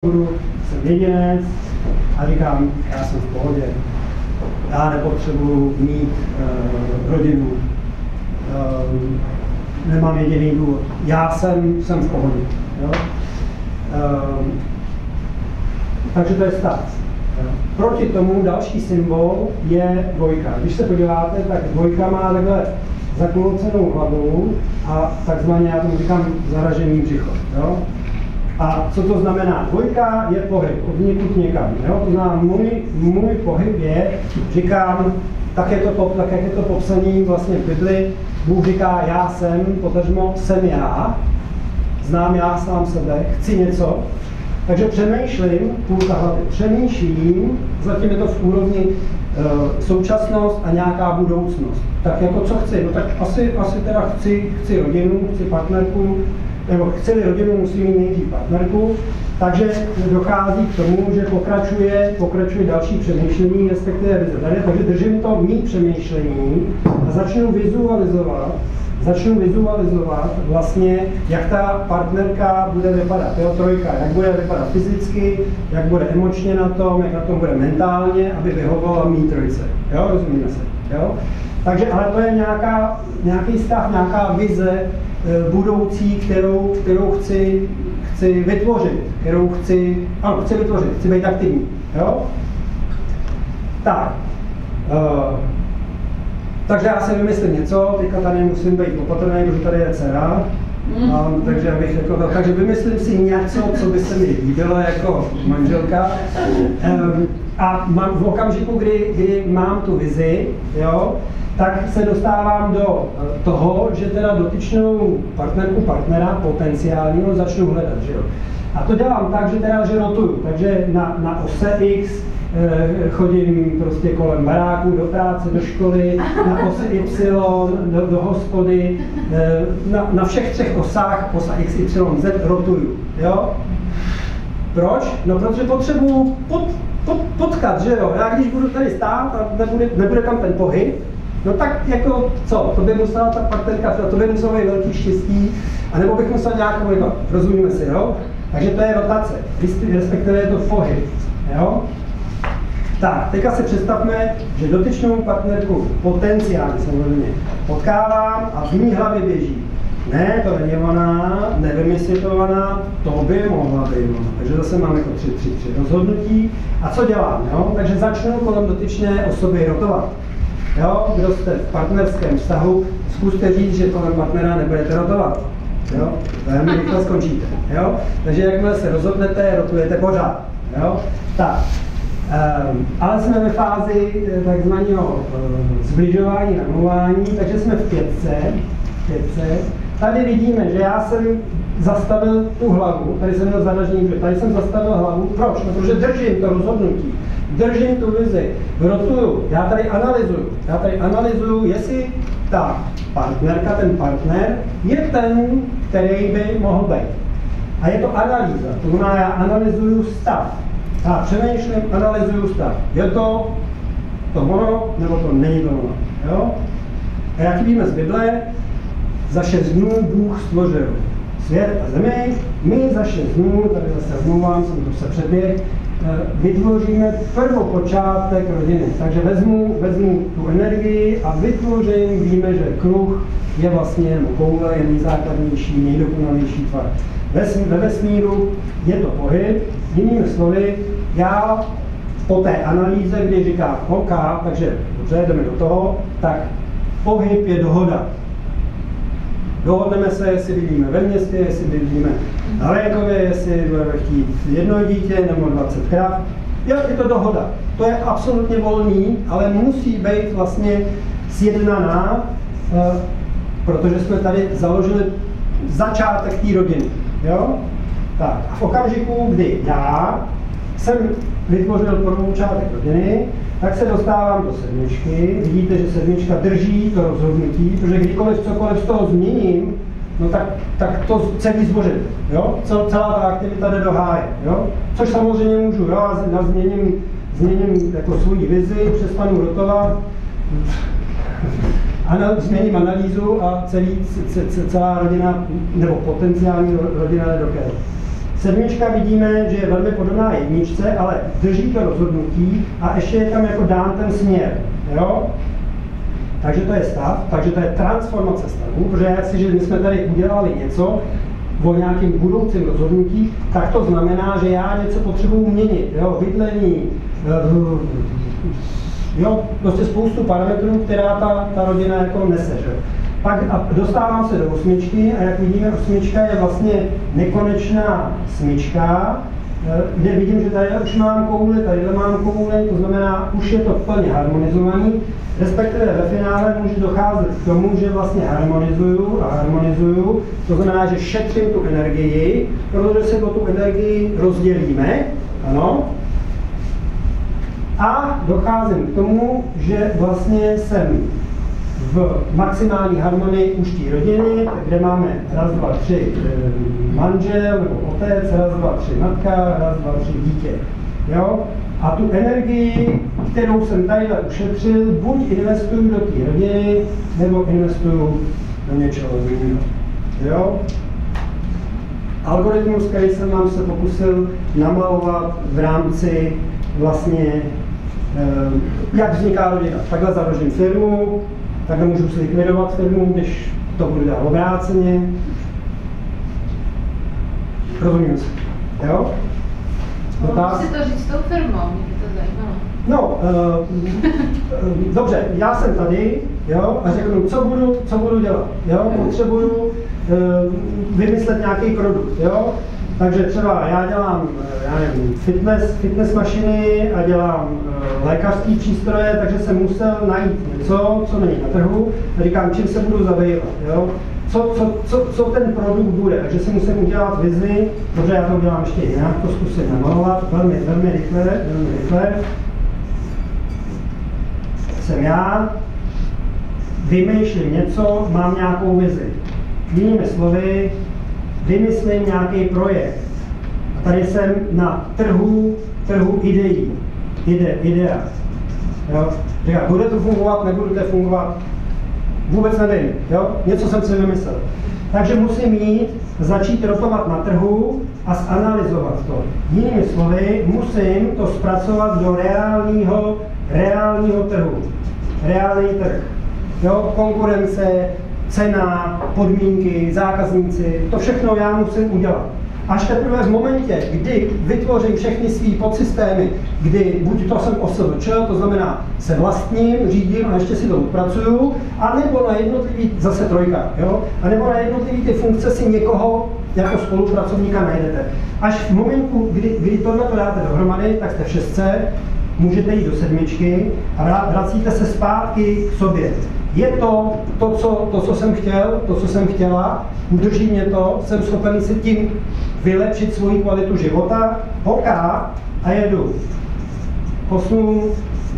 jsem jedinec a říkám, já jsem v pohodě. Já nepotřebuji mít rodinu. Nemám jediný důvod. Já jsem v pohodě. Jo? Takže to je stav. Proti tomu další symbol je dvojka. Když se podíváte, tak dvojka má takhle zakloucenou hlavu a takzvaně, já tomu říkám, zaražený břicho. Jo? A co to znamená? Dvojka je pohyb, od někud někam. Jo? To znamená, můj pohyb je, říkám, tak jak je to popsaný vlastně v Bibli, Bůh říká, já jsem, potažmo jsem já, znám já sám sebe, chci něco, takže přemýšlím, půlka hlavy, přemýšlím, zatím je to v úrovni současnost a nějaká budoucnost. Tak jako co chci? No tak asi teda chci rodinu, chci partnerku, nebo chci-li rodinu, musím mít nejdřív partnerku, takže dochází k tomu, že pokračuje další přemýšlení, respektive vize. Takže držím to mít přemýšlení a začnu vizualizovat vlastně, jak ta partnerka bude vypadat, jo, trojka, jak bude vypadat fyzicky, jak bude emočně na tom, jak na tom bude mentálně, aby vyhovovala mý trojce, jo, rozumíme se, jo. Takže, ale to je nějaký stav, nějaká vize budoucí, kterou chci vytvořit, chci vytvořit, chci být aktivní, jo. Tak. Takže já si vymyslím něco, teďka tady musím být opatrný, protože tady je dcera, takže vymyslím si něco, co by se mi líbilo jako manželka. A v okamžiku, kdy mám tu vizi, jo, tak se dostávám do toho, že teda dotyčnou partnera potenciálního začnu hledat, že jo. A to dělám tak, že rotuju, takže na ose X chodím prostě kolem baráku, do práce, do školy, na ose Y, do hospody, na všech třech osách, osa X, Y, Z rotuju, jo. Proč? No protože potřebuju potkat, že jo. Já když budu tady stát a nebude tam ten pohyb, no tak jako co, to by musela ta partnerka, to by muselo být velký štěstí, anebo bych musel nějak vojvat, rozumíme si, jo? Takže to je rotace, respektive je to pohyb, jo? Tak, teďka si představme, že dotyčnou partnerku potenciálně samozřejmě potkávám a v mý hlavě běží. Ne, to není ona, nevím, jestli je to ona, to by mohla být ona. Takže zase máme jako 3 rozhodnutí. A co dělám, jo? Takže začnu kolem dotyčné osoby rotovat. Jo, kdo jste v partnerském vztahu, zkuste říct, že kolem partnera nebudete rotovat. Jo, velmi rychle skončíte. Jo? Takže jakmile se rozhodnete, rotujete pořád. Jo? Tak. Ale jsme ve fázi takzvaného zbližování, namluvání, takže jsme v pětce. Tady vidíme, že já jsem zastavil tu hlavu, tady jsem měl zaražený, tady jsem zastavil hlavu. Proč? No, protože držím to rozhodnutí, držím tu vizi, rotuju, já tady analyzuju, jestli ta partnerka, ten partner je ten, který by mohl být. A je to analýza, to znamená, já analyzuju stav. Já přemýšlím, analyzuju stav. Je to ono, nebo to není to ono. Jo? A jak víme z Bible, za 6 dnů Bůh stvořil svět a zemi, my za 6 dnů, tady zase zmluvám, jsem to se předběh, vytvoříme prvopočátek rodiny. Takže vezmu tu energii a vytvořím, víme, že kruh je vlastně, nebo koule je nejzákladnější, nejdokonalejší tvar. Ve vesmíru je to pohyb, jinými slovy, já po té analýze, kdy říkám OK, takže dobře, jdeme do toho, tak pohyb je dohoda. Dohodneme se, jestli bydlíme ve městě, jestli bydlíme na venkově, jestli budeme chtít jedno dítě nebo 20 krav. Je to dohoda. To je absolutně volný, ale musí být vlastně sjednaná, protože jsme tady založili začátek té rodiny. Jo? Tak, a v okamžiku, kdy já jsem vytvořil prvoučátek rodiny, tak se dostávám do sedmičky. Vidíte, že sedmička drží to rozhodnutí, protože kdykoliv cokoliv z toho změním, no tak to celý zbořím. Jo? Celá ta aktivita jde do háje. Jo? Což samozřejmě můžu, jo? Já změním jako svou vizi, přestanu rotovat, změním analýzu a celá rodina, nebo potenciální rodina jde do kéru. Sedmička vidíme, že je velmi podobná jedničce, ale drží to rozhodnutí a ještě je tam jako dán ten směr. Jo? Takže to je stav, takže to je transformace stavu, protože jestliže my jsme tady udělali něco o nějakém budoucím rozhodnutí, tak to znamená, že já něco potřebuji měnit. Jo? Bydlení, jo? Prostě spoustu parametrů, která ta rodina jako nese. Že? Pak dostávám se do osmičky a jak vidíme, osmička je vlastně nekonečná smyčka, kde vidím, že tady už mám kouli, tady mám kouli, to znamená, už je to plně harmonizovaný, respektive ve finále může docházet k tomu, že vlastně harmonizuju, to znamená, že šetřím tu energii, protože se o tu energii rozdělíme, ano, a docházím k tomu, že vlastně jsem v maximální harmonii už té rodiny, kde máme raz, dva, tři manžel nebo otec, raz, dva, tři matka, raz, dva, tři dítě. Jo? A tu energii, kterou jsem tady ušetřil, buď investuju do té rodiny, nebo investuju do něčeho jiného. Jo? Algoritmus, který jsem vám se pokusil namalovat v rámci vlastně, jak vzniká rodina. Takhle založím firmu, takhle můžu si likvidovat firmu, když to budu dělat obráceně. Rozumím si. Jo? Mohu si to říct s tou firmou, mě by to zajímalo. No, dobře, já jsem tady, jo, a řeknu, co budu dělat, jo, potřebuju vymyslet nějaký produkt, jo, takže třeba já dělám, já nevím, fitness mašiny a dělám lékařský přístroje, takže jsem musel najít něco, co není na trhu, a říkám, čím se budu zabývat, jo, co ten produkt bude, takže si musím udělat vizi, protože já to udělám ještě jinak, to zkusím namalovat, velmi rychle. Jsem já, vymýšlím něco, mám nějakou vizi. Jinými slovy, vymyslím nějaký projekt. A tady jsem na trhu ideí, idea. Jo? Říká, bude to fungovat, nebude to fungovat, vůbec nevím, jo? Něco jsem si vymyslel. Takže musím jít, začít rotovat na trhu a zanalyzovat to. Jinými slovy, musím to zpracovat do reálního trhu. Reálný trh. Jo? Konkurence, cena, podmínky, zákazníci, to všechno já musím udělat. Až teprve v momentě, kdy vytvořím všechny svý podsystémy, kdy buď to jsem OSVČ, to znamená se vlastním, řídím a ještě si to odpracuju, anebo na jednotlivý, zase trojka, jo? A nebo na jednotlivý ty funkce si někoho jako spolupracovníka najdete. Až v momentu, kdy tohle to dáte dohromady, tak jste v šestce, můžete jít do sedmičky a vracíte se zpátky k sobě. Je to, co jsem chtěl, to, co jsem chtěla, udrží mě to, jsem schopen si tím vylepšit svoji kvalitu života, OK, a jedu 8,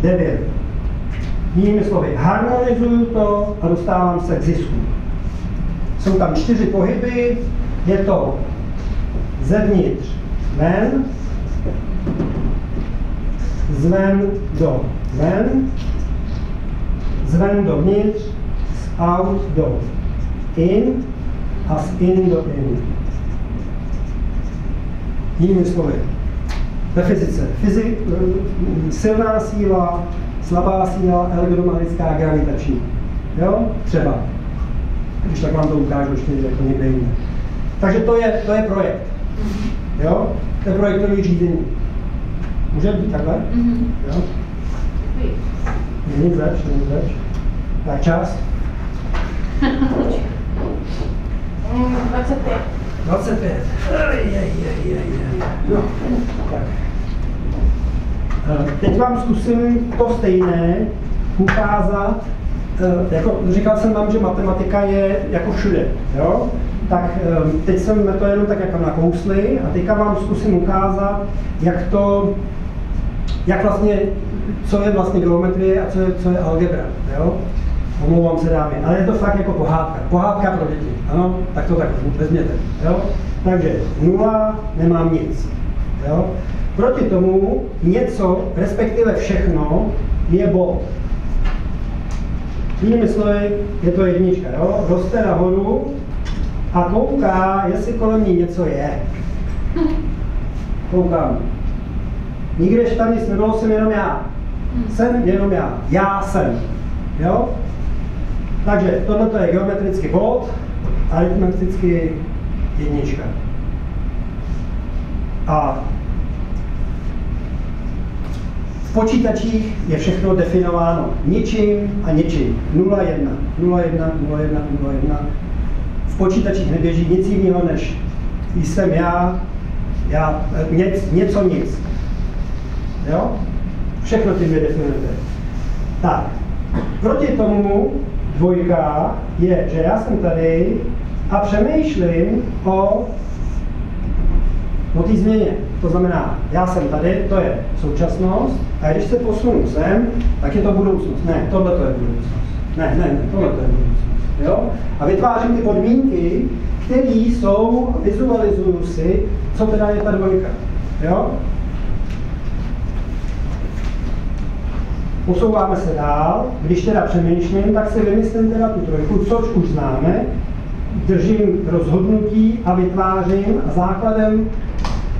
9. Jinými slovy, harmonizuju to a dostávám se k zisku. Jsou tam 4 pohyby, je to zevnitř ven, zven do ven, zven dovnitř, z out do in a z in do in. Jinými slovy, ve fyzice. Silná síla, slabá síla, elektromagnetická, gravitační. Jo? Třeba. Když tak vám to ukážu ještě jako někde jinde. Takže to je projekt. Jo? To je projektový řízení. Může být takhle? Jo? Není zač. Tak čas? 25. 25. No, tak. Teď vám zkusím to stejné ukázat, jako říkal jsem vám, že matematika je jako všude, jo? Tak teď jsem to jenom tak jako nakousli a teďka vám zkusím ukázat, jak vlastně, co je vlastně geometrie a co je algebra, jo? Omlouvám se dámy, ale je to fakt jako pohádka. Pohádka pro děti, ano? Tak to tak vezměte, jo? Takže 0, nemám nic, jo? Proti tomu něco, respektive všechno, je bod. Jinými slovy, je to jednička, jo? Roste nahoru a kouká, jestli kolem ní něco je. Koukám. Nikde tam nic nebylo, jsem jenom já. Jsem jenom já. Já jsem. Jo? Takže tohle je geometrický bod, aritmetický jednička. A v počítačích je všechno definováno ničím a ničím. 0, 1, 0, 1, 0, 1, 0, 1. V počítačích neběží nic jiného než jsem já něco nic. Jo? Všechno tím definujete. Tak, proti tomu dvojka je, že já jsem tady a přemýšlím o té změně. To znamená, já jsem tady, to je současnost, a když se posunu sem, tak je to budoucnost. Ne, tohle to je budoucnost. Ne, tohle to je budoucnost. Jo? A vytvářím ty podmínky, které jsou, vizualizuju si, co teda je ta dvojka. Jo? Posouváme se dál, když teda přemýšlím, tak si vymyslím teda tu trojku, což už známe, držím rozhodnutí a vytvářím a základem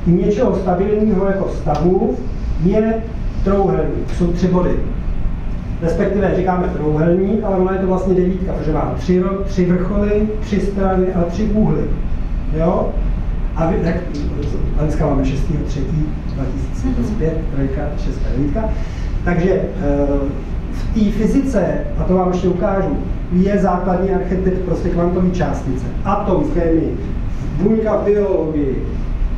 něčeho stabilního jako stavu je trouhelník, jsou 3 body. Respektive říkáme trouhelník, ale ono je to vlastně 9, protože mám 3 vrcholy, 3 strany a 3 úhly. Jo? A dneska máme 6.3.2025, trojka, 6, 9. Takže v té fyzice, a to vám ještě ukážu, je základní archetyp prostě kvantové částice. Atom v chemii, buňka v biologii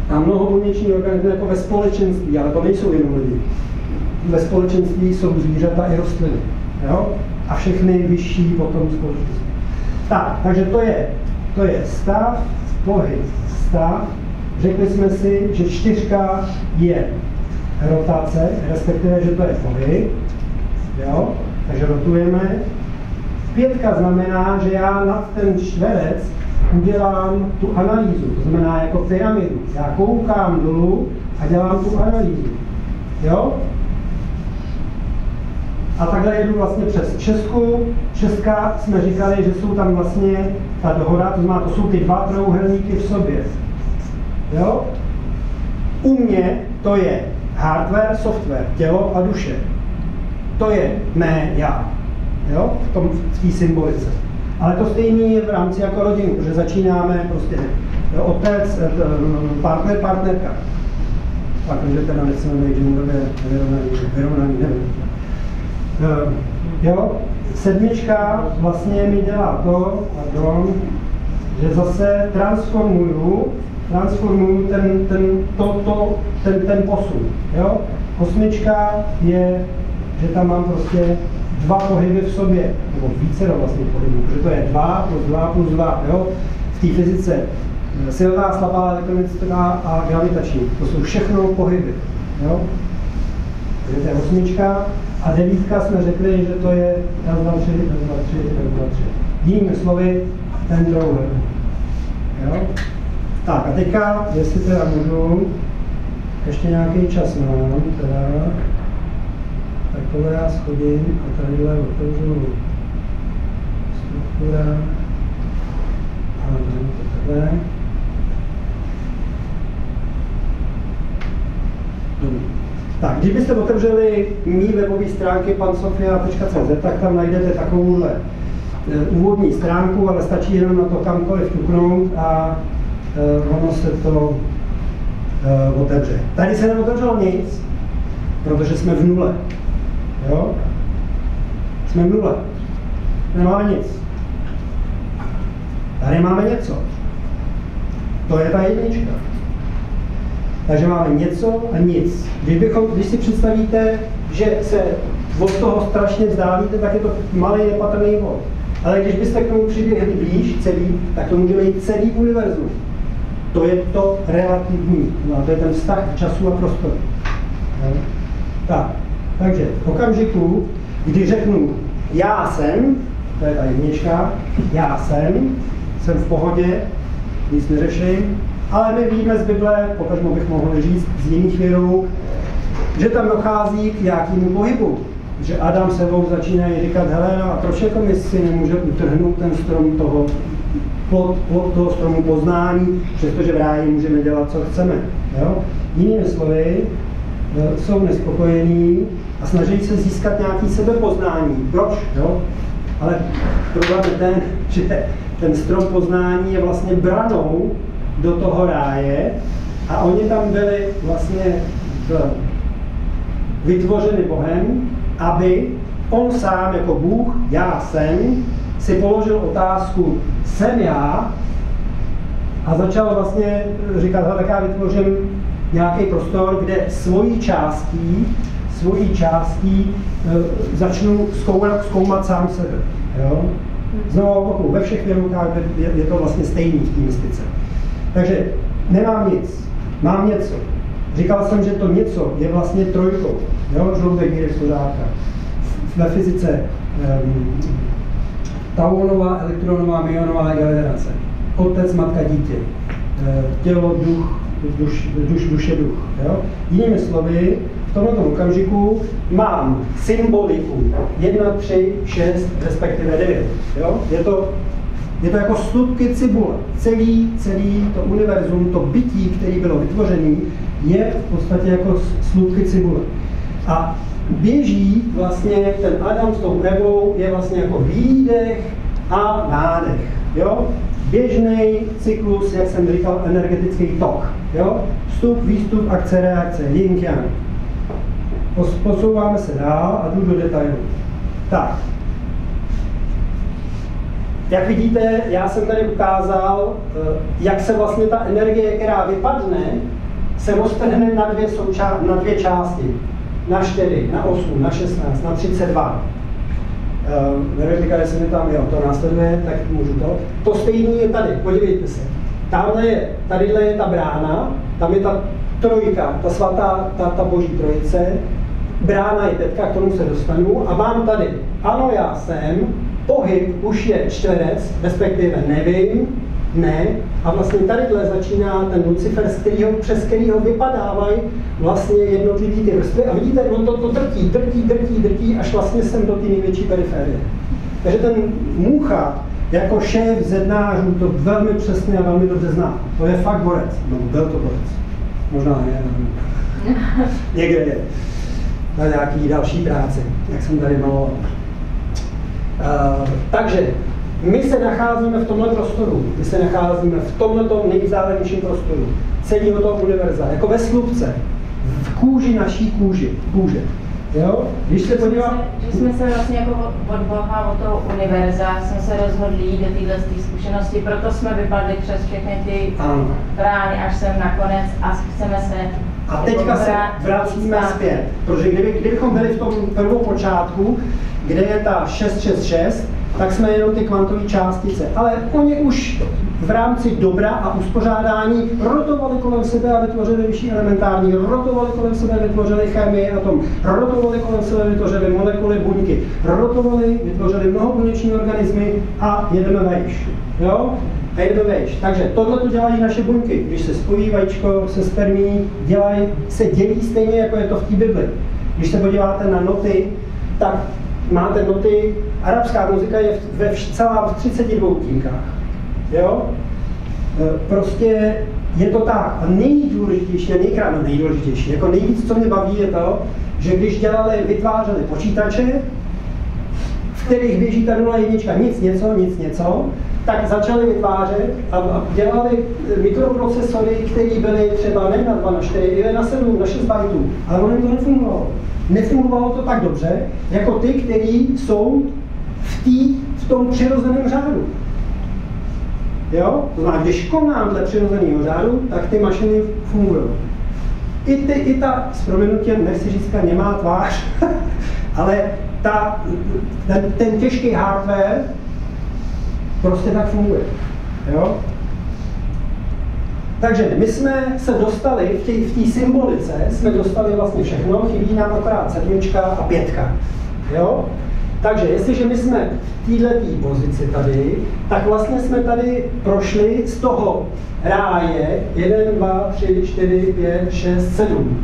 a mnohobuněční organismy jako ve společenství, ale to nejsou jenom lidi. Ve společenství jsou zvířata i rostliny. Jo? A všechny vyšší potom společenství. Tak, takže to je stav, pohyb, stav. Řekli jsme si, že 4 je rotace, respektive, že to je pohyb. Jo? Takže rotujeme. 5 znamená, že já nad ten čtverec udělám tu analýzu, to znamená jako pyramidu. Já koukám dolů a dělám tu analýzu. Jo? A takhle jedu vlastně přes Česku. Česka jsme říkali, že jsou tam vlastně ta dohoda, to znamená, to jsou ty 2 trouhelníky v sobě. Jo? U mě to je hardware, software, tělo a duše. To je mé já. Jo? V té symbolice. Ale to stejné je v rámci jako rodinu, protože začínáme prostě otec, partner, partnerka. Pak, že teda nechceme být genderově vyrovnaný, nevím. Jo? 7 vlastně mi dělá to, že zase transformuju ten posun. Jo? 8 je, že tam mám prostě 2 pohyby v sobě, nebo více vlastně pohybů, protože to je 2 plus 2 plus 2. Jo? V té fyzice silná, slabá, elektronická a gravitační. To jsou všechno pohyby. Jo? Takže to je 8. A 9 jsme řekli, že to je 1, 2, 3, 1, 2, 3, 1, 2, 3. Jinými slovy, ten trouhelník. Jo? Tak a teďka, jestli teda můžu, ještě nějaký čas mám, teda, tak tohle já schodím a tadyhle otevřu struktura a vezmu to takhle. Tak, když byste otevřeli mý webové stránky pansofia.cz, tak tam najdete takovouhle úvodní stránku, ale stačí jenom na to kamkoliv ťuknout a ono se to otevře. Tady se neotevřelo nic, protože jsme v nule. Jo? Jsme v nule. Nemáme nic. Tady máme něco. To je ta 1. Takže máme něco a nic. Když si představíte, že se od toho strašně vzdálíte, tak je to malý nepatrný bod. Ale když byste k tomu přiběhli blíž celý, tak to může být celý univerzum. To je to relativní. No, to je ten vztah času a prostoru. Tak, takže v okamžiku, kdy řeknu já jsem, to je ta 1, já jsem v pohodě, nic neřeším, ale my víme z Bible, pokaždé bych mohl říct z jiných věrů, že tam dochází k nějakému pohybu. Že Adam s Evou začínají říkat, hele, a proč jako my si nemůžeme utrhnout ten strom toho plod toho stromu poznání, přestože v ráji můžeme dělat, co chceme. Jo? Jinými slovy, jsou nespokojení a snaží se získat nějaký sebepoznání. Proč? Jo? Ale problém je ten, že ten strom poznání je vlastně branou do toho ráje a oni tam byli vlastně vytvořeni Bohem, aby on sám jako Bůh, já jsem, si položil otázku, jsem já, a začal vlastně říkat, tak já vytvořím nějaký prostor, kde svojí částí začnu zkoumat sám sebe. Jo? Znovu ve všech věrukách je to vlastně stejný v té mystice. Takže nemám nic, mám něco. Říkal jsem, že to něco je vlastně trojkou. Žloubek, míry, pořádka. Ve fyzice tauonová, elektronová, myonová generace. Otec, matka, dítě. Tělo, duše, duch. Jo? Jinými slovy, v tomto okamžiku mám symboliku 1, 3, 6, respektive 9. Jo? Je to jako slupky cibule. Celý to univerzum, to bytí, který bylo vytvořený, je v podstatě jako slupky cibule. A běží vlastně ten Adam s tou Evou je vlastně jako výdech a nádech. Jo? Běžný cyklus, jak jsem říkal, energetický tok. Jo? Vstup, výstup, akce, reakce, yin yang. Posouváme se dál a jdu do detailu. Tak. Jak vidíte, já jsem tady ukázal, jak se vlastně ta energie, která vypadne, se roztrhne na dvě části. Na 4, na 8, na 16, na 32. Nevím, jestli mi tam, to následuje, tak můžu to. To stejné je tady, podívejte se. Tadyhle je ta brána, tam je ta trojka, ta svatá, ta boží trojice. Brána je teďka, k tomu se dostanu. A mám tady, ano, já jsem, pohyb už je čtverec, respektive nevím, ne. A vlastně tadyhle začíná ten Lucifer, přes kterýho vypadávají vlastně jednotlivý ty vrstvy. A vidíte, on to drtí, až vlastně sem do té největší periferie. Takže ten Mucha jako šéf zednářů to velmi přesně a velmi dobře zná. To je fakt borec. No, byl to borec. Možná ne. Někde je. Na nějaký další práci, jak jsem tady maloval. Takže my se nacházíme v tomhle prostoru, my se nacházíme v tomhletom nejvzdálenějším prostoru celého toho univerza, jako ve slupce, v kůži naší kůže. Jo? Když se podívám... Že jsme se vlastně jako od Boha, od toho univerza, jsme se rozhodli jít do téhle zkušenosti, proto jsme vypadli přes všechny ty brány až sem nakonec a chceme se... A teďka se vracíme zpět, protože kdybychom byli v tom prvou počátku, kde je ta 666, tak jsme jenom ty kvantové částice. Ale oni už v rámci dobra a uspořádání rotovali kolem sebe a vytvořili vyšší elementární, rotovali kolem sebe, vytvořili chemii atom, rotovali kolem sebe, vytvořili molekuly, buňky, rotovali, vytvořili mnohobuněční organismy a jedeme vejš. Jo? A jedeme vejš. Takže tohle to dělají naše buňky. Když se spojí vajíčko se spermí, se dělí stejně, jako je to v té Bibli. Když se podíváte na noty, tak máte noty, arabská muzika je celá v 32 tínkách. Jo? Prostě je to tak. A nejdůležitější, nejdůležitější, jako nejvíc, co mě baví, je to, že když vytvářeli počítače, v kterých běží ta 0,1, nic něco, tak začali vytvářet a dělali mikroprocesory, které byly třeba ne na 2, na 4, ale na 7, na 6 bajtů. Ale ono to nefungovalo. Nefungovalo to tak dobře, jako ty, které jsou v tom přirozeném řádu. Jo? To znamená, když konám dle přirozeného řádu, tak ty mašiny fungují. I ta, s prominutím, nechci říct, nemá tvář, ale ten těžký hardware prostě tak funguje. Jo? Takže my jsme se dostali, v té symbolice jsme dostali vlastně všechno, chybí nám akorát 7 a 5. Jo? Takže jestliže my jsme v této pozici tady, tak vlastně jsme tady prošli z toho ráje 1, 2, 3, 4, 5, 6, 7.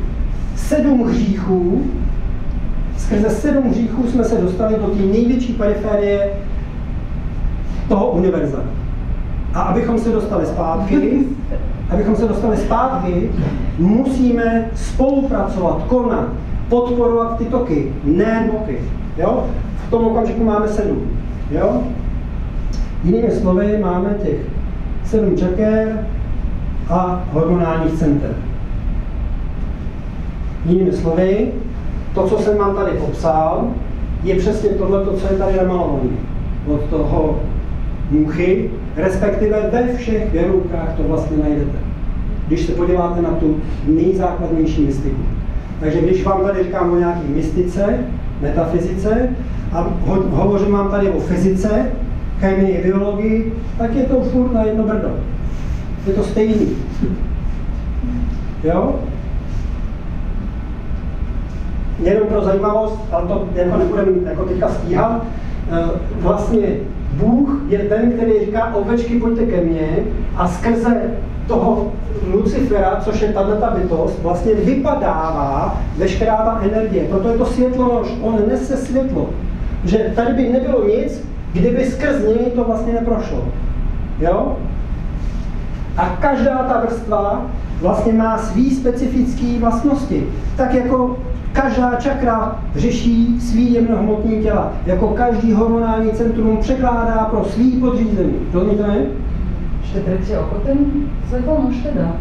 7 hříchů, skrze 7 hříchů jsme se dostali do té největší periferie toho univerza. A abychom se dostali zpátky, musíme spolupracovat, konat, podporovat ty toky, ne boky. Jo? V tom okamžiku máme 7. Jo? Jinými slovy, máme těch 7 čaker a hormonálních center. Jinými slovy, to, co jsem vám tady popsal, je přesně tohle, co je tady namalované. Od toho muchy, respektive ve všech věroukách to vlastně najdete. Když se podíváte na tu nejzákladnější mystiku. Takže když vám tady říkám o nějaké mystice, metafyzice a hovořím vám tady o fyzice, chemii, biologii, tak je to furt na jedno brdo. Je to stejný. Jo? Jenom pro zajímavost, ale to jako nebudeme jako teďka stíhat, vlastně Bůh je ten, který říká, ovečky, pojďte ke mně, a skrze toho Lucifera, což je tato bytost, vlastně vypadává veškerá ta energie. Proto je to světlonož, on nese světlo. Že tady by nebylo nic, kdyby skrz něj to vlastně neprošlo. Jo? A každá ta vrstva vlastně má svý specifické vlastnosti. Tak jako každá čakra řeší svý jemnohmotný těla. Jako každý hormonální centrum překládá pro svý podřízení. Rozumíte mi? Třetí oko ten světlonož teda?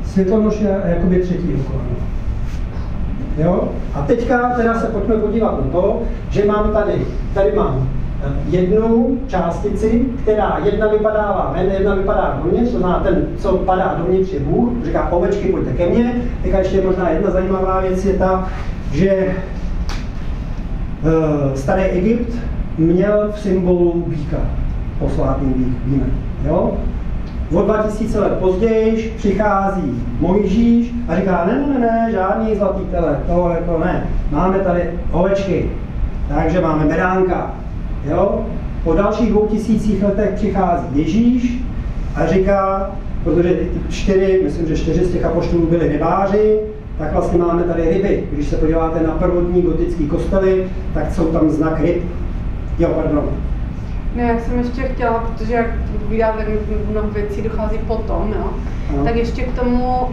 Světlonož je jakoby třetí oko. Jo? A teďka teda se pojďme podívat na to, že mám tady mám jednu částici, která jedna vypadává ven, jedna vypadá dovnitř, to znamená ten, co padá dovnitř, je Bůh, říká, ovečky, pojďte ke mně. Teďka ještě možná jedna zajímavá věc je ta, že starý Egypt měl v symbolu býka, posvátný býk, víme, jo? O 2000 let později přichází Mojžíš a říká, ne, žádný zlatý tele, to ne, máme tady ovečky, takže máme beránka. Jo? Po dalších 2000 letech přichází Ježíš a říká, protože myslím, že 4 z těch apoštolů byli rybáři, tak vlastně máme tady ryby. Když se podíváte na prvotní gotický kostely, tak jsou tam znak ryb. Jo, pardon. Ne, já jsem ještě chtěla, protože jak povídáte, mnoho věcí dochází potom, jo? No. Tak ještě k tomu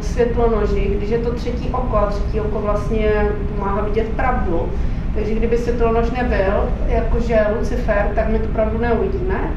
světlonoži, když je to třetí oko a třetí oko vlastně pomáhá vidět pravdu. Takže kdyby světlonož nebyl, jakože Lucifer, tak my tu pravdu neuvidíme.